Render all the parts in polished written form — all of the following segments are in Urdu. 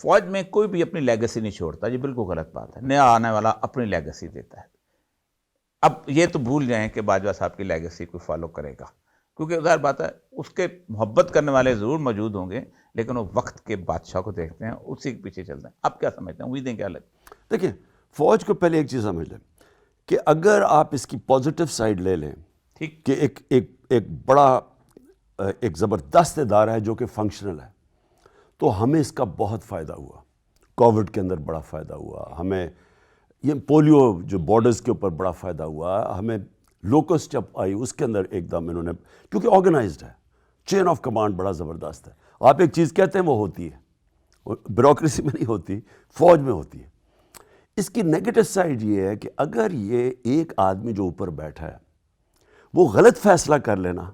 فوج میں کوئی بھی اپنی لیگیسی نہیں چھوڑتا، یہ بالکل غلط بات ہے. نیا آنے والا اپنی لیگیسی دیتا ہے. اب یہ تو بھول جائیں کہ باجوہ صاحب کی لیگیسی کوئی فالو کرے گا، کیونکہ ظاہر بات ہے اس کے محبت کرنے والے ضرور موجود ہوں گے، لیکن وہ وقت کے بادشاہ کو دیکھتے ہیں، اسی کے پیچھے چلتے ہیں. آپ کیا سمجھتے ہیں، امیدیں کیا لگتی؟ دیکھیں، فوج کو پہلے ایک چیز سمجھ لیں کہ اگر آپ اس کی پازیٹیو سائڈ لے لیں ٹھیک. کہ ایک بڑا ایک زبردست ادارہ ہے جو کہ فنکشنل ہے، تو ہمیں اس کا بہت فائدہ ہوا. کووڈ کے اندر بڑا فائدہ ہوا ہمیں، یہ پولیو جو بارڈرز کے اوپر بڑا فائدہ ہوا ہمیں. لوکسٹ جب آئی اس کے اندر ایک دم انہوں نے، کیونکہ آرگنائزڈ ہے، چین آف کمانڈ بڑا زبردست ہے. آپ ایک چیز کہتے ہیں وہ ہوتی ہے، بیوروکریسی میں نہیں ہوتی، فوج میں ہوتی ہے. اس کی نیگیٹو سائڈ یہ ہے کہ اگر یہ ایک آدمی جو اوپر بیٹھا ہے وہ غلط فیصلہ کر لینا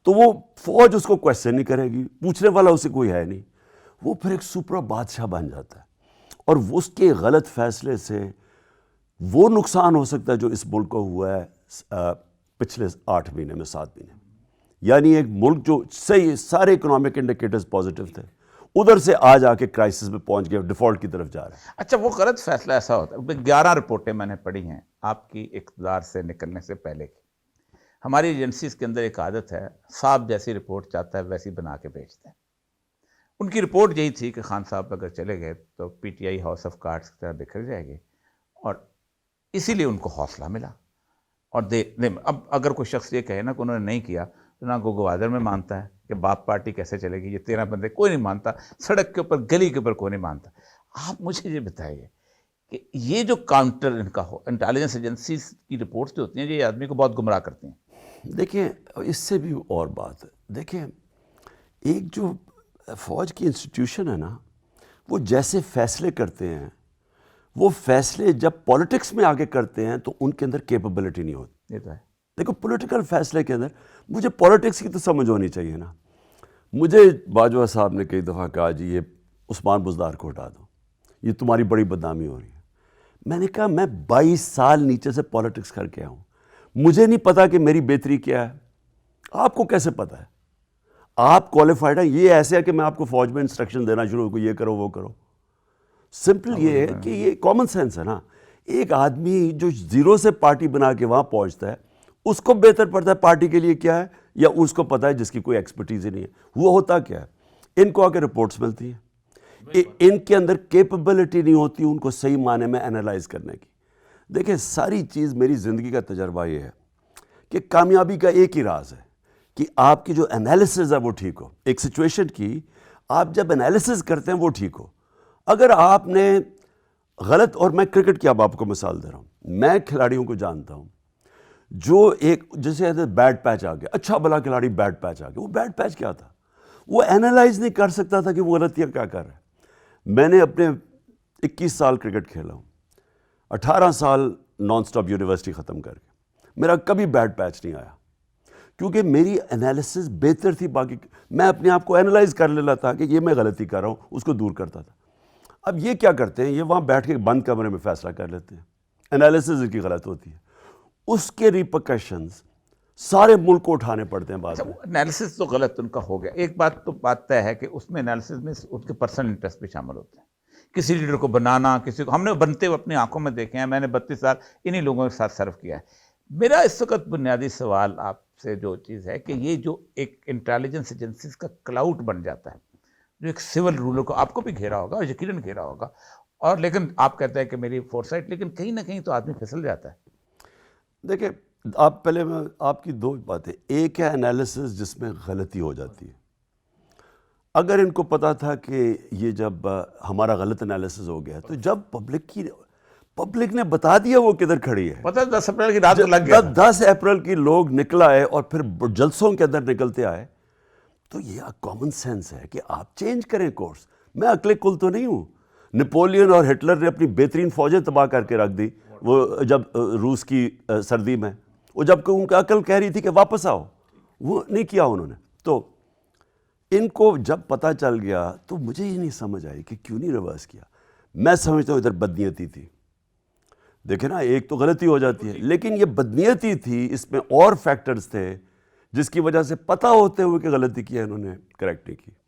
تو وہ فوج اس کو کویسچن نہیں کرے گی، پوچھنے والا اسے کوئی ہے نہیں. وہ پھر ایک سپرا بادشاہ بن جاتا ہے، اور اس کے غلط فیصلے سے وہ نقصان ہو سکتا ہے جو اس ملک کو ہوا ہے پچھلے 8 مہینے میں 7 مہینے میں. یعنی ایک ملک جو صحیح سارے اکنامک انڈیکیٹرز پازیٹیو تھے، ادھر سے آج آ کے کرائسس میں پہنچ گئے، ڈیفالٹ کی طرف جا رہے ہیں. اچھا، وہ غلط فیصلہ ایسا ہوتا ہے. 11 رپورٹیں میں نے پڑھی ہیں آپ کی اقتدار سے نکلنے سے پہلے کی. ہماری ایجنسیز کے اندر ایک عادت ہے، صاحب جیسی رپورٹ چاہتا ہے ویسی بنا کے بھیجتے ہیں. ان کی رپورٹ یہی تھی کہ خان صاحب اگر چلے گئے تو P T I house of cards کی طرح بکھر جائے گی، اور اسی لیے ان کو حوصلہ ملا. اور اب اگر کوئی شخص یہ کہے نا کہ انہوں نے نہیں کیا، تو نہ گوادر میں مانتا ہے کہ باپ پارٹی کیسے چلے گی، یہ 13 بندے کوئی نہیں مانتا، سڑک کے اوپر گلی کے اوپر کوئی نہیں مانتا. آپ مجھے یہ بتائیے کہ یہ جو کاؤنٹر ان کا ہو، انٹیلیجنس ایجنسیز کی رپورٹس جو ہوتی ہیں یہ آدمی کو بہت گمراہ کرتی ہیں. دیکھیں، اس سے بھی اور بات ہے. دیکھیں، ایک جو فوج کی انسٹیٹیوشن ہے نا، وہ جیسے فیصلے کرتے ہیں، وہ فیصلے جب پولیٹکس میں آگے کرتے ہیں تو ان کے اندر کیپبلٹی نہیں ہوتی. یہ تو ہے. دیکھو، پولیٹیکل فیصلے کے اندر مجھے پولیٹکس کی تو سمجھ ہونی چاہیے نا. مجھے باجوہ صاحب نے کئی دفعہ کہا جی یہ عثمان بزدار کو ہٹا دو، یہ تمہاری بڑی بدنامی ہو رہی ہے. میں نے کہا میں 22 سال نیچے سے پولیٹکس کر کے آؤں، مجھے نہیں پتا کہ میری بہتری کیا ہے. آپ کو کیسے پتا ہے؟ آپ کوالیفائڈ ہیں. یہ ایسے ہے کہ میں آپ کو فوج میں انسٹرکشن دینا شروع ہو، یہ کرو وہ کرو. سمپل یہ ہے کہ یہ کامن سینس ہے نا. ایک آدمی جو زیرو سے پارٹی بنا کے وہاں پہنچتا ہے، اس کو بہتر پڑتا ہے پارٹی کے لیے کیا ہے، یا اس کو پتا ہے جس کی کوئی ایکسپرٹیز ہی نہیں ہے وہ ہوتا کیا ہے. ان کو آ کے رپورٹس ملتی ہیں، ان کے اندر کیپبلٹی نہیں ہوتی ان کو صحیح معنی میں انالائز کرنے کی. دیکھیں، ساری چیز میری زندگی کا تجربہ یہ ہے کہ کامیابی کا ایک ہی راز ہے کہ آپ کی جو انالیسز ہے وہ ٹھیک ہو. ایک سچویشن کی آپ جب انالیسز کرتے ہیں وہ ٹھیک ہو. اگر آپ نے غلط، اور میں کرکٹ کی اب آپ کو مثال دے رہا ہوں، میں کھلاڑیوں کو جانتا ہوں جو ایک جیسے بیڈ پیچ آ گیا، اچھا بھلا کھلاڑی بیڈ پیچ آ گیا. وہ بیڈ پیچ کیا تھا؟ وہ انالائز نہیں کر سکتا تھا کہ وہ غلطیاں کیا کر رہا ہے. میں نے اپنے 21 سال کرکٹ کھیلا ہوں، 18 سال نان سٹاپ یونیورسٹی ختم کر کے میرا کبھی بیڈ پیچ نہیں آیا، کیونکہ میری انالیسز بہتر تھی. باقی میں اپنے آپ کو انالائز کر لیتا تھا کہ یہ میں غلطی کر رہا ہوں، اس کو دور کرتا تھا. اب یہ کیا کرتے ہیں، یہ وہاں بیٹھ کے بند کمرے میں فیصلہ کر لیتے ہیں، انالیسز ان کی غلط ہوتی ہے، اس کے ریپرکشنز سارے ملک کو اٹھانے پڑتے ہیں بعد میں. انالیسس تو غلط ان کا ہو گیا. ایک بات تو بات طے ہے کہ اس میں انالیسس میں ان کے پرسنل انٹرسٹ بھی شامل ہوتے ہیں. کسی لیڈر کو بنانا، کسی کو ہم نے بنتے ہوئے اپنی آنکھوں میں دیکھے ہیں. میں نے 32 سال انہی لوگوں کے ساتھ سرو کیا ہے. میرا اس وقت بنیادی سوال آپ سے جو چیز ہے کہ یہ جو ایک انٹیلیجنس ایجنسیز کا کلاؤڈ بن جاتا ہے، جو ایک سول رولر کو آپ کو بھی گھیرا ہوگا اور یقیناً گھیرا ہوگا، اور لیکن آپ کہتے ہیں کہ میری فورسائٹ، لیکن کہیں نہ کہیں تو آدمی پھسل جاتا ہے. دیکھیں، آپ پہلے میں آپ کی 2 باتیں، ایک ہے انالیسز جس میں غلطی ہو جاتی ہے. اگر ان کو پتا تھا کہ یہ جب ہمارا غلط انالیسز ہو گیا تو جب پبلک نے بتا دیا وہ کدھر کھڑی ہے. پتہ ہے 10 اپریل کی رات کو لگ گیا. 10 اپریل کی لوگ نکل آئے اور پھر جلسوں کے اندر نکلتے آئے، تو یہ کامن سینس ہے کہ آپ چینج کریں کورس. میں عقل کل تو نہیں ہوں. نپولین اور ہٹلر نے اپنی بہترین فوجیں تباہ کر کے رکھ دی وہ جب روس کی سردی میں، وہ جب کہ ان کا عقل کہہ رہی تھی کہ واپس آؤ، وہ نہیں کیا انہوں نے. تو ان کو جب پتہ چل گیا تو مجھے یہ نہیں سمجھ آئی کہ کیوں نہیں ریورس کیا. میں سمجھتا ہوں ادھر بدنیتی تھی. دیکھیں نا، ایک تو غلطی ہو جاتی ہے، لیکن یہ بدنیتی تھی، اس میں اور فیکٹرز تھے جس کی وجہ سے پتہ ہوتے ہوئے کہ غلطی کی ہے انہوں نے کریکٹ نہیں کی.